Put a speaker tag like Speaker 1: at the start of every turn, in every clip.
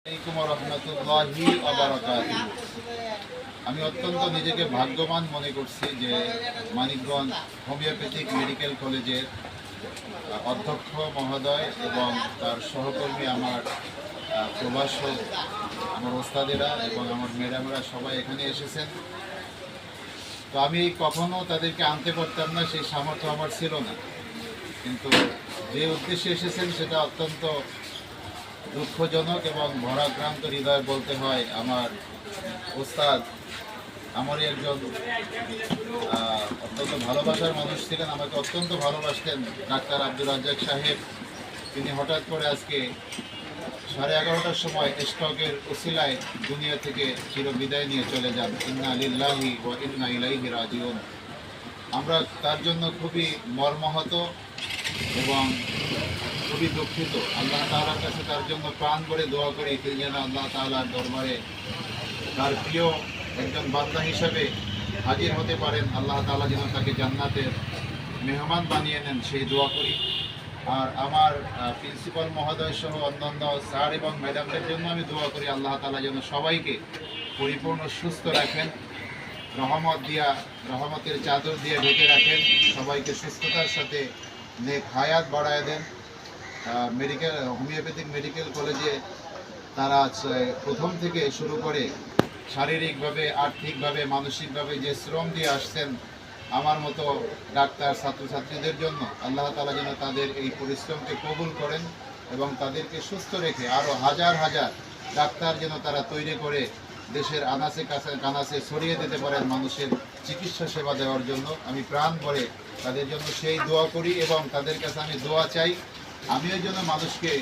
Speaker 1: আমি অত্যন্ত নিজেকে ভাগ্যবান মনে করছি যে মানিকগঞ্জ হোমিওপ্যাথিক মেডিকেল কলেজের অধ্যক্ষ মহোদয় এবং তার সহকর্মী আমার প্রভাষক আমার ওস্তাদেরা এবং আমার ম্যাডামরা সবাই এখানে এসেছেন। তো আমি কখনো তাদেরকে আনতে পারতাম না, সেই সামর্থ্য আমার ছিল না, কিন্তু যে উদ্দেশ্যে এসেছেন সেটা অত্যন্ত দুঃখজনক এবং ভরাক্রান্ত হৃদয় বলতে হয়। আমার ওস্তাদ আমারই একজন অত্যন্ত ভালোবাসার মানুষ ছিলেন, আমাকে অত্যন্ত ভালোবাসতেন, ডাক্তার আব্দুর রাজ্জাক সাহেব। তিনি হঠাৎ করে আজকে 11:30টার সময় স্ট্রোকের উসিলায় দুনিয়া থেকে চিরবিদায় নিয়ে চলে যান। ইন্না লিল্লাহি ওয়া ইন্না ইলাইহি রাজিউন। আমরা তার জন্য খুবই মর্মাহত এবং খুবই দুঃখিত। আল্লাহ তাআলার কাছে তার জন্য প্রাণ ভরে দোয়া করি, তিনি যেন আল্লাহ তাআলার দরবারে তার প্রিয় একজন বান্দা হিসাবে হাজির হতে পারেন। আল্লাহ তাআলা যেন তাকে জান্নাতের মেহমান বানিয়ে নেন, সেই দোয়া করি। আর আমার প্রিন্সিপাল মহোদয় সহ অন্যান্য স্যার এবং ম্যাডামদের জন্য আমি দোয়া করি, আল্লাহ তাআলা যেন সবাইকে পরিপূর্ণ সুস্থ রাখেন, রহমতের চাদর দিয়ে ঢেকে রাখেন, সবাইকে সুস্থতার সাথে নেক হায়াত বাড়ায় দেন। হোমিওপ্যাথিক মেডিকেল কলেজে তারা প্রথম থেকে শুরু করে শারীরিকভাবে, আর্থিকভাবে, মানসিকভাবে যে শ্রম দিয়ে আসছেন আমার মতো ডাক্তার ছাত্রছাত্রীদের জন্য, আল্লাহ তাআলা যেন তাদের এই পরিশ্রমকে কবুল করেন এবং তাদেরকে সুস্থ রেখে আরও হাজার হাজার ডাক্তার যেন তারা তৈরি করে দেশের আনাচে কানাচে ছড়িয়ে দিতে পারেন মানুষের চিকিৎসা সেবা দেওয়ার জন্য। আমি প্রাণ ভরে তাদের জন্য সেই দোয়া করি এবং তাদের কাছে আমি দোয়া চাই, আমিও যেন মানুষকে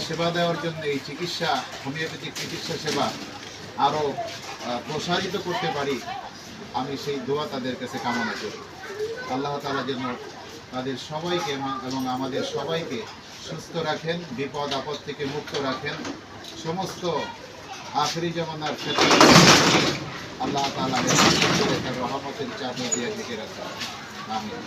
Speaker 1: সেবা দেওয়ার জন্য এই হোমিওপ্যাথিক চিকিৎসা সেবা আরও প্রসারিত করতে পারি। আমি সেই দোয়া তাদের কাছে কামনা করি। আল্লাহ তাআলা যেন তাদের সবাইকে এবং আমাদের সবাইকে সুস্থ রাখেন, বিপদ আপদ থেকে মুক্ত রাখেন, সমস্ত আখিরি জামানার ক্ষেত্রে আল্লাহ তাআলা তার রহমতের চাদর দিয়ে ঢেকে রাখেন। আমিন।